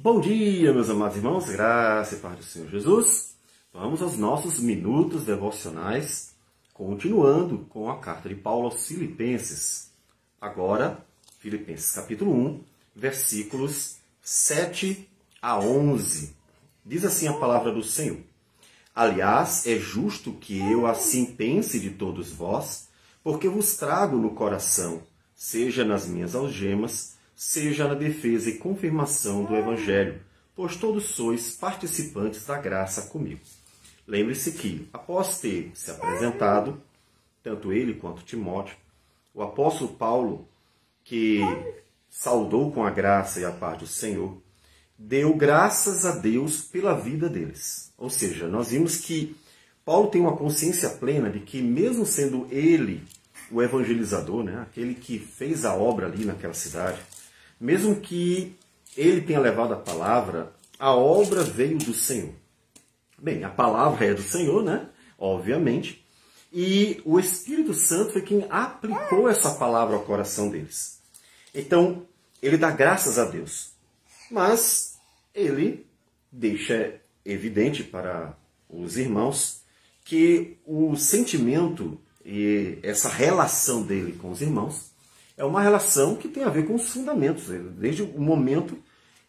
Bom dia, meus amados irmãos, graça e paz do Senhor Jesus. Vamos aos nossos minutos devocionais, continuando com a carta de Paulo aos Filipenses. Agora, Filipenses capítulo 1, versículos 7 a 11. Diz assim a palavra do Senhor: Aliás, é justo que eu assim pense de todos vós, porque vos trago no coração, seja nas minhas algemas, seja na defesa e confirmação do Evangelho, pois todos sois participantes da graça comigo. Lembre-se que, após ter se apresentado, tanto ele quanto Timóteo, o apóstolo Paulo, que saudou com a graça e a paz do Senhor, deu graças a Deus pela vida deles. Ou seja, nós vimos que Paulo tem uma consciência plena de que, mesmo sendo ele o evangelizador, aquele que fez a obra ali naquela cidade, mesmo que ele tenha levado a palavra, a obra veio do Senhor. Bem, a palavra é do Senhor, obviamente, e o Espírito Santo foi quem aplicou essa palavra ao coração deles. Então, ele dá graças a Deus, mas ele deixa evidente para os irmãos que o sentimento e essa relação dele com os irmãos é uma relação que tem a ver com os fundamentos, desde o momento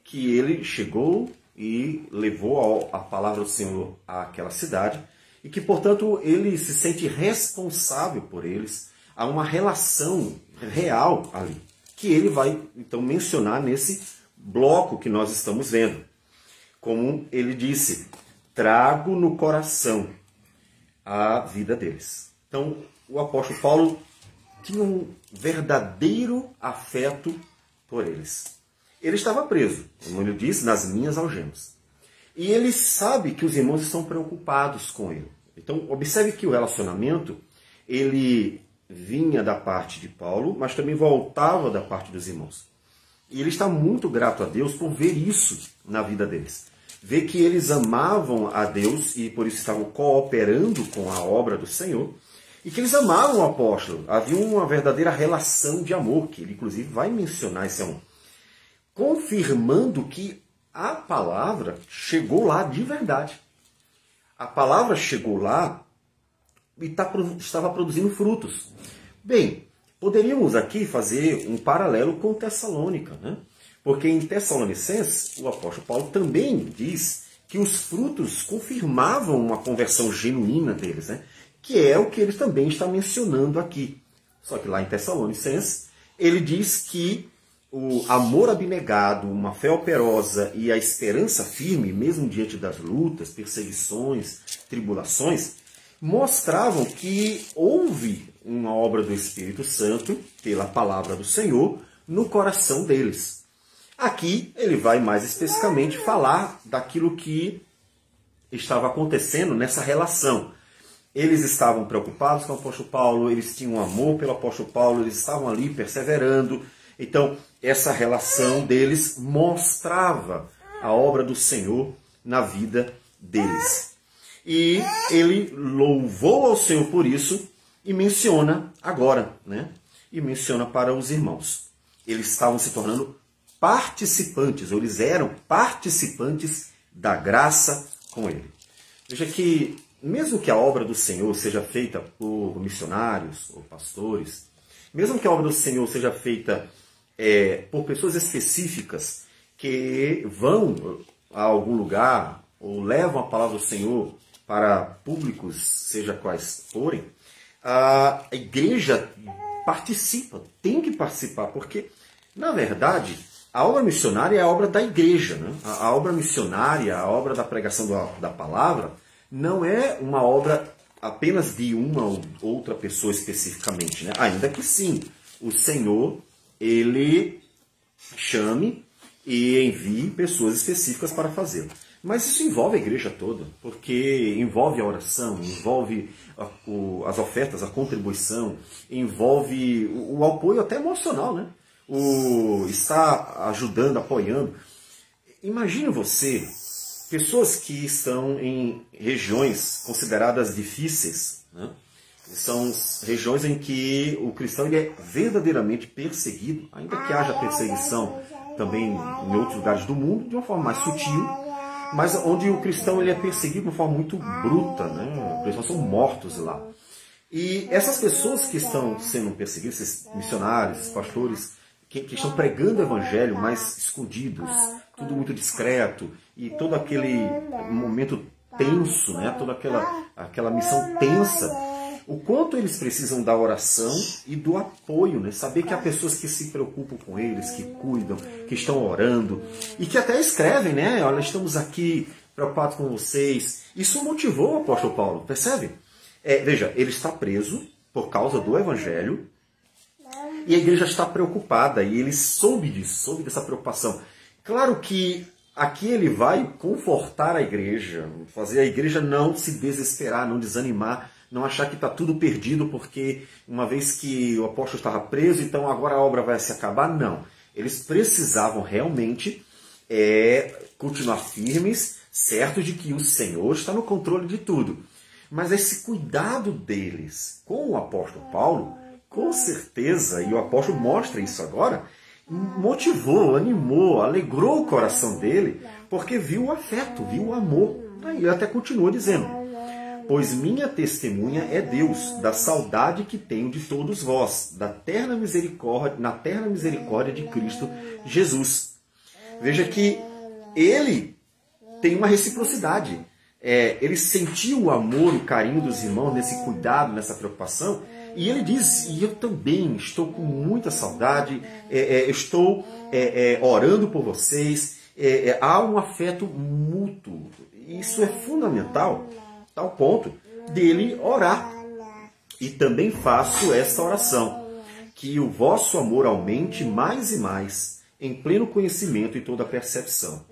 que ele chegou e levou a palavra do Senhor àquela cidade, e que, portanto, ele se sente responsável por eles. Há uma relação real ali, que ele vai, então, mencionar nesse bloco que nós estamos vendo. Como ele disse, trago no coração a vida deles. Então, o apóstolo Paulo tinha um verdadeiro afeto por eles. Ele estava preso, como ele disse, nas minhas algemas. E ele sabe que os irmãos estão preocupados com ele. Então, observe que o relacionamento, ele vinha da parte de Paulo, mas também voltava da parte dos irmãos. E ele está muito grato a Deus por ver isso na vida deles. Ver que eles amavam a Deus e por isso estavam cooperando com a obra do Senhor. E que eles amavam o apóstolo. Havia uma verdadeira relação de amor, que ele inclusive vai mencionar esse amor. Confirmando que a palavra chegou lá de verdade. A palavra chegou lá e estava produzindo frutos. Bem, poderíamos aqui fazer um paralelo com Tessalônica, Porque em Tessalonicenses, o apóstolo Paulo também diz que os frutos confirmavam uma conversão genuína deles, Que é o que ele também está mencionando aqui. Só que lá em Tessalonicenses, ele diz que o amor abnegado, uma fé operosa e a esperança firme, mesmo diante das lutas, perseguições, tribulações, mostravam que houve uma obra do Espírito Santo, pela palavra do Senhor, no coração deles. Aqui ele vai mais especificamente falar daquilo que estava acontecendo nessa relação. Eles estavam preocupados com o apóstolo Paulo, eles tinham amor pelo apóstolo Paulo, eles estavam ali perseverando. Então, essa relação deles mostrava a obra do Senhor na vida deles. E ele louvou ao Senhor por isso e menciona agora, E menciona para os irmãos. Eles estavam se tornando participantes, ou eles eram participantes da graça com ele. Veja que, mesmo que a obra do Senhor seja feita por missionários ou pastores, mesmo que a obra do Senhor seja feita por pessoas específicas que vão a algum lugar ou levam a palavra do Senhor para públicos, seja quais forem, a igreja participa, tem que participar, porque, na verdade, a obra missionária é a obra da igreja. A obra missionária, a obra da pregação da palavra, não é uma obra apenas de uma ou outra pessoa especificamente. Ainda que sim, o Senhor, ele chame e envie pessoas específicas para fazê-lo. Mas isso envolve a igreja toda, porque envolve a oração, envolve as ofertas, a contribuição, envolve o apoio até emocional, O estar ajudando, apoiando. Imagine você, pessoas que estão em regiões consideradas difíceis, São regiões em que o cristão ele é verdadeiramente perseguido, ainda que haja perseguição também em outros lugares do mundo, de uma forma mais sutil, mas onde o cristão ele é perseguido de uma forma muito bruta, né? Os cristãos são mortos lá. E essas pessoas que estão sendo perseguidas, esses missionários, esses pastores, que estão pregando o evangelho, mas escondidos, tudo muito discreto, e todo aquele momento tenso, né? Toda aquela missão tensa, o quanto eles precisam da oração e do apoio, né? Saber que há pessoas que se preocupam com eles, que cuidam, que estão orando, e que até escrevem, né? Olha, estamos aqui preocupados com vocês. Isso motivou o apóstolo Paulo, percebe? Veja, ele está preso por causa do evangelho, e a igreja está preocupada, e ele soube disso, soube dessa preocupação. Claro que aqui ele vai confortar a igreja, fazer a igreja não se desesperar, não desanimar, não achar que está tudo perdido, porque uma vez que o apóstolo estava preso, então agora a obra vai se acabar. Não. Eles precisavam realmente continuar firmes, certos de que o Senhor está no controle de tudo. Mas esse cuidado deles com o apóstolo Paulo, com certeza, e o apóstolo mostra isso agora, motivou, animou, alegrou o coração dele, porque viu o afeto, viu o amor. Aí ele até continua dizendo: pois minha testemunha é Deus, da saudade que tenho de todos vós, na terna misericórdia de Cristo Jesus. Veja que ele tem uma reciprocidade. Ele sentiu o amor, o carinho dos irmãos, nesse cuidado, nessa preocupação, e ele diz: e eu também estou com muita saudade, estou orando por vocês, há um afeto mútuo. Isso é fundamental, tal ponto dele orar. E também faço esta oração, que o vosso amor aumente mais e mais, em pleno conhecimento e toda percepção.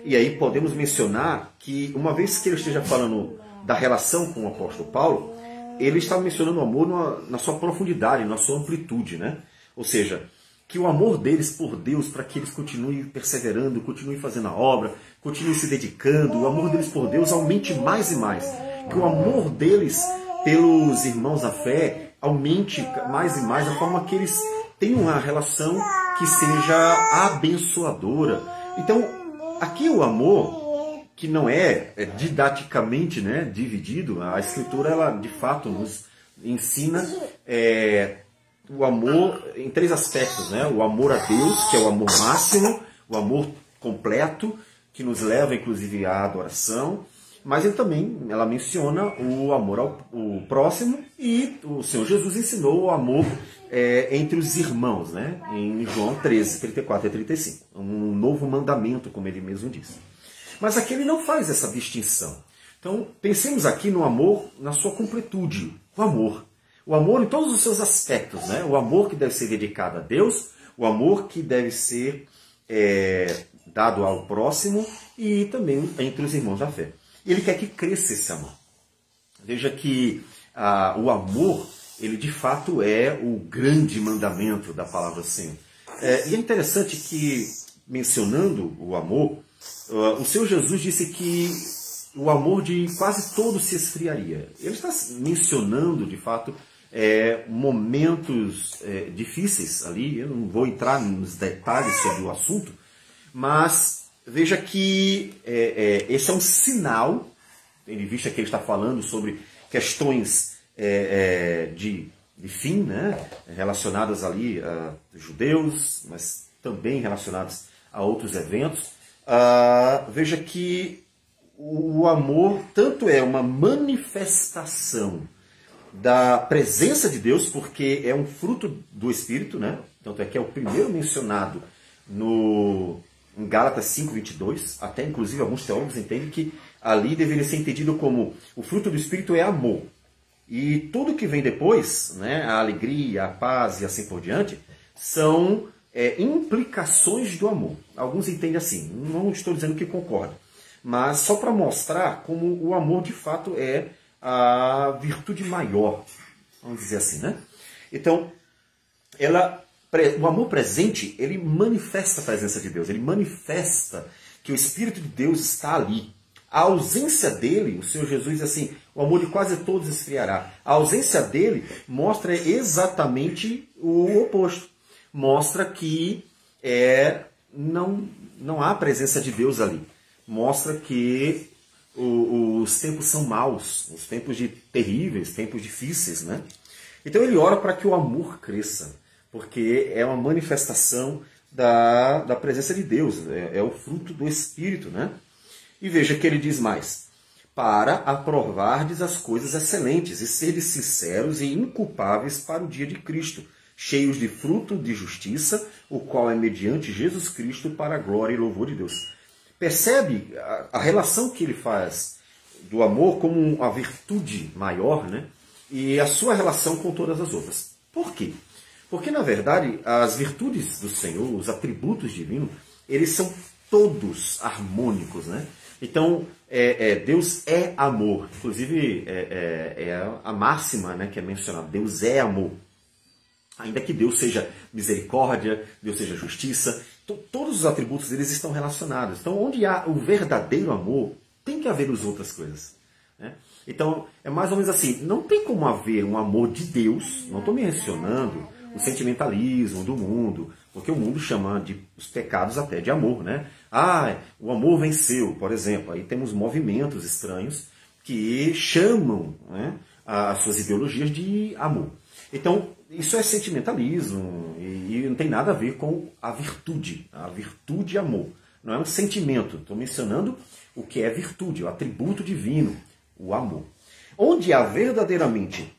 E aí podemos mencionar que, uma vez que ele esteja falando da relação com o apóstolo Paulo, ele está mencionando o amor na sua profundidade, na sua amplitude, né? Ou seja, que o amor deles por Deus, para que eles continuem perseverando, continuem fazendo a obra, continuem se dedicando, o amor deles por Deus aumente mais e mais. Que o amor deles pelos irmãos na fé aumente mais e mais, da forma que eles tenham uma relação que seja abençoadora. Então, aqui o amor, que não é didaticamente, né, dividido, a Escritura, ela de fato nos ensina o amor em três aspectos, né? O amor a Deus, que é o amor máximo, o amor completo, que nos leva inclusive à adoração, mas ela menciona o amor ao próximo, e o Senhor Jesus ensinou o amor entre os irmãos, né? Em João 13, 34 e 35. Um novo mandamento, como ele mesmo diz. Mas aqui ele não faz essa distinção. Então, pensemos aqui no amor na sua completude. O amor em todos os seus aspectos, né? O amor que deve ser dedicado a Deus, o amor que deve ser dado ao próximo e também entre os irmãos da fé. E ele quer que cresça esse amor. Veja que o amor, ele de fato é o grande mandamento da palavra do Senhor. E é interessante que, mencionando o amor, o Senhor Jesus disse que o amor de quase todos se esfriaria. Ele está mencionando, de fato, momentos difíceis ali. Eu não vou entrar nos detalhes sobre o assunto, mas veja que esse é um sinal, tendo em vista que ele está falando sobre questões de fim, né, relacionadas ali a judeus, mas também relacionadas a outros eventos. Veja que o amor tanto é uma manifestação da presença de Deus, porque é um fruto do Espírito, né? Tanto é que é o primeiro mencionado em Gálatas 5:22, até inclusive alguns teólogos entendem que ali deveria ser entendido como o fruto do Espírito é amor. E tudo que vem depois, né, a alegria, a paz e assim por diante, são implicações do amor. Alguns entendem assim, não estou dizendo que concordo, mas só para mostrar como o amor de fato é a virtude maior, vamos dizer assim, né? Então, o amor presente, ele manifesta a presença de Deus, ele manifesta que o Espírito de Deus está ali. A ausência dele, o Senhor Jesus diz assim, o amor de quase todos esfriará. A ausência dele mostra exatamente o oposto. Mostra que não há presença de Deus ali. Mostra que os tempos são maus, os tempos terríveis, tempos difíceis, né? Então ele ora para que o amor cresça, porque é uma manifestação da presença de Deus, é o fruto do Espírito, né? E veja que ele diz mais: para aprovardes as coisas excelentes e seres sinceros e inculpáveis para o dia de Cristo, cheios de fruto de justiça, o qual é mediante Jesus Cristo para a glória e louvor de Deus. Percebe a relação que ele faz do amor como uma virtude maior, né? E a sua relação com todas as outras. Por quê? Porque, na verdade, as virtudes do Senhor, os atributos divinos, eles são todos harmônicos, né? Então, Deus é amor. Inclusive, a máxima, né, que é mencionada: Deus é amor. Ainda que Deus seja misericórdia, Deus seja justiça, todos os atributos deles estão relacionados. Então, onde há o verdadeiro amor, tem que haver as outras coisas, né? Então, é mais ou menos assim: não tem como haver um amor de Deus, não estou mencionando o sentimentalismo do mundo, porque o mundo chama os pecados até de amor, né? O amor venceu, por exemplo. Aí temos movimentos estranhos que chamam, né, as suas ideologias de amor. Então, isso é sentimentalismo e não tem nada a ver com a virtude amor. Não é um sentimento, estou mencionando o que é virtude, o atributo divino, o amor. Onde há verdadeiramente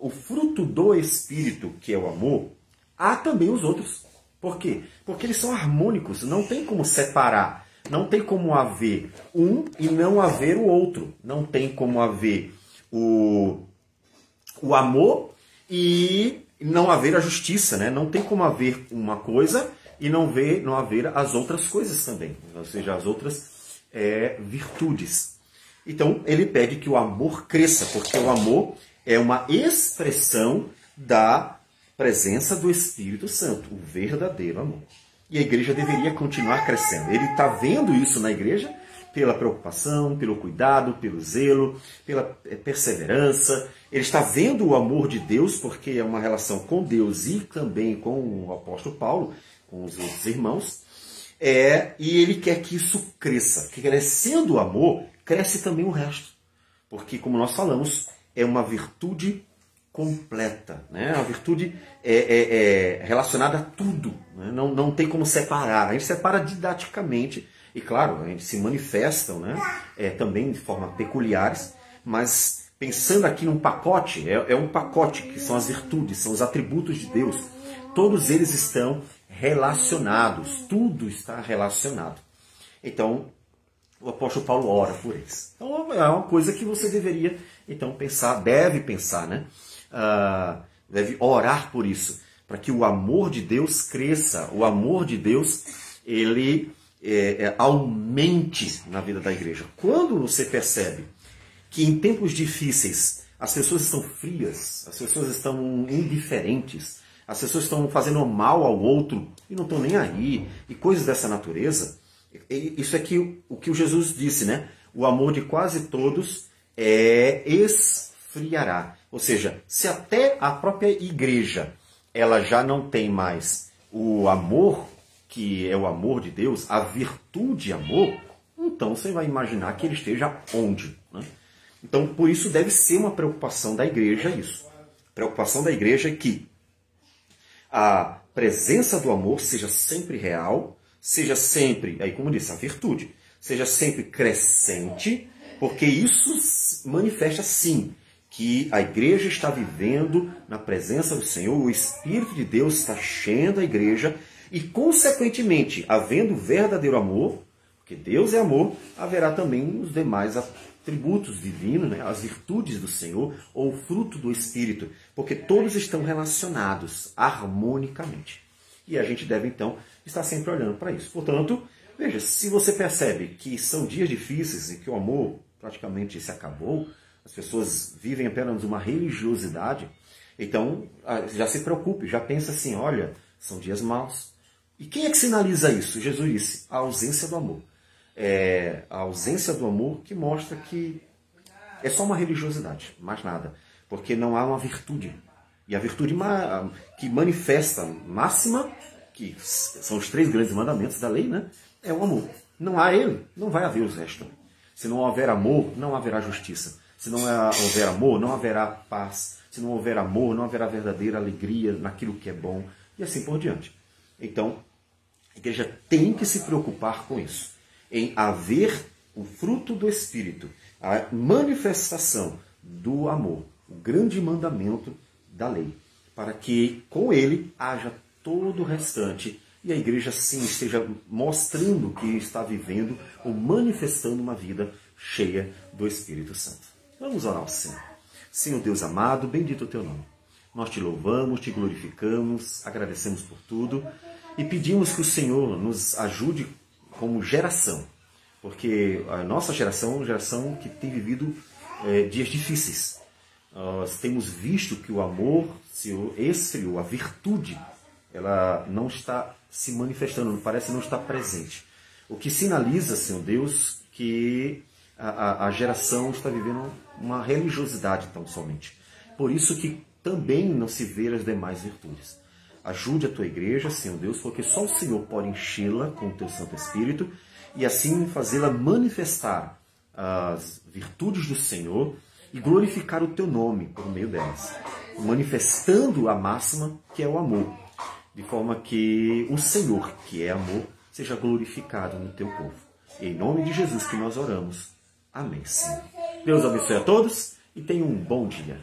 o fruto do Espírito, que é o amor, há também os outros. Por quê? Porque eles são harmônicos, não tem como separar, não tem como haver um e não haver o outro. Não tem como haver o amor e não haver a justiça, né? Não tem como haver uma coisa e não haver as outras coisas também, ou seja, as outras virtudes. Então, ele pede que o amor cresça, porque o amor é uma expressão da presença do Espírito Santo, o verdadeiro amor. E a igreja deveria continuar crescendo. Ele está vendo isso na igreja pela preocupação, pelo cuidado, pelo zelo, pela perseverança. Ele está vendo o amor de Deus, porque é uma relação com Deus e também com o apóstolo Paulo, com os outros irmãos. E ele quer que isso cresça. Que crescendo o amor, cresce também o resto. Porque, como nós falamos, é uma virtude completa, né? A virtude é relacionada a tudo, né? Não tem como separar. A gente separa didaticamente, e claro, a gente se manifestam, né? Também de forma peculiares, mas pensando aqui num pacote, é um pacote que são as virtudes, são os atributos de Deus. Todos eles estão relacionados, tudo está relacionado. Então, o apóstolo Paulo ora por eles. Então, é uma coisa que você deveria, então, deve pensar, né? Deve orar por isso, para que o amor de Deus cresça, o amor de Deus, ele aumente na vida da igreja. Quando você percebe que em tempos difíceis as pessoas estão frias, as pessoas estão indiferentes, as pessoas estão fazendo mal ao outro e não estão nem aí, e coisas dessa natureza, isso é o que o Jesus disse, né? O amor de quase todos esfriará. Ou seja, se até a própria igreja ela já não tem mais o amor, que é o amor de Deus, a virtude amor, então você vai imaginar que ele esteja onde, né? Então, por isso deve ser uma preocupação da igreja isso. A preocupação da igreja é que a presença do amor seja sempre real, seja sempre, aí como disse, a virtude, seja sempre crescente, porque isso manifesta sim que a igreja está vivendo na presença do Senhor, o Espírito de Deus está enchendo a igreja e, consequentemente, havendo verdadeiro amor, porque Deus é amor, haverá também os demais atributos divinos, né? As virtudes do Senhor ou o fruto do Espírito, porque todos estão relacionados harmonicamente. E a gente deve, então, estar sempre olhando para isso. Portanto, veja, se você percebe que são dias difíceis e que o amor praticamente se acabou, as pessoas vivem apenas uma religiosidade, então já se preocupe, já pensa assim, olha, são dias maus. E quem é que sinaliza isso? Jesus disse, a ausência do amor. A ausência do amor que mostra que é só uma religiosidade, mais nada. Porque não há uma virtude. E a virtude que manifesta máxima, que são os 3 grandes mandamentos da lei, né? É o amor. Não há ele, não vai haver os restos. Se não houver amor, não haverá justiça. Se não houver amor, não haverá paz. Se não houver amor, não haverá verdadeira alegria naquilo que é bom. E assim por diante. Então, a igreja tem que se preocupar com isso. Em haver o fruto do Espírito, a manifestação do amor, o grande mandamento da lei, para que com ele haja todo o restante e a igreja sim esteja mostrando que está vivendo ou manifestando uma vida cheia do Espírito Santo. Vamos orar ao Senhor. Senhor Deus amado, bendito o teu nome. Nós te louvamos, te glorificamos, agradecemos por tudo e pedimos que o Senhor nos ajude como geração, porque a nossa geração é uma geração que tem vivido dias difíceis. Nós temos visto que o amor se esfriou, a virtude, ela não está se manifestando, parece não estar presente. O que sinaliza, Senhor Deus, que a geração está vivendo uma religiosidade tão somente. Por isso que também não se vê as demais virtudes. Ajude a tua igreja, Senhor Deus, porque só o Senhor pode enchê-la com o teu Santo Espírito e assim fazê-la manifestar as virtudes do Senhor e glorificar o teu nome por meio delas, manifestando a máxima que é o amor, de forma que o Senhor, que é amor, seja glorificado no teu povo. E em nome de Jesus que nós oramos. Amém, Senhor. Deus abençoe a todos e tenham um bom dia.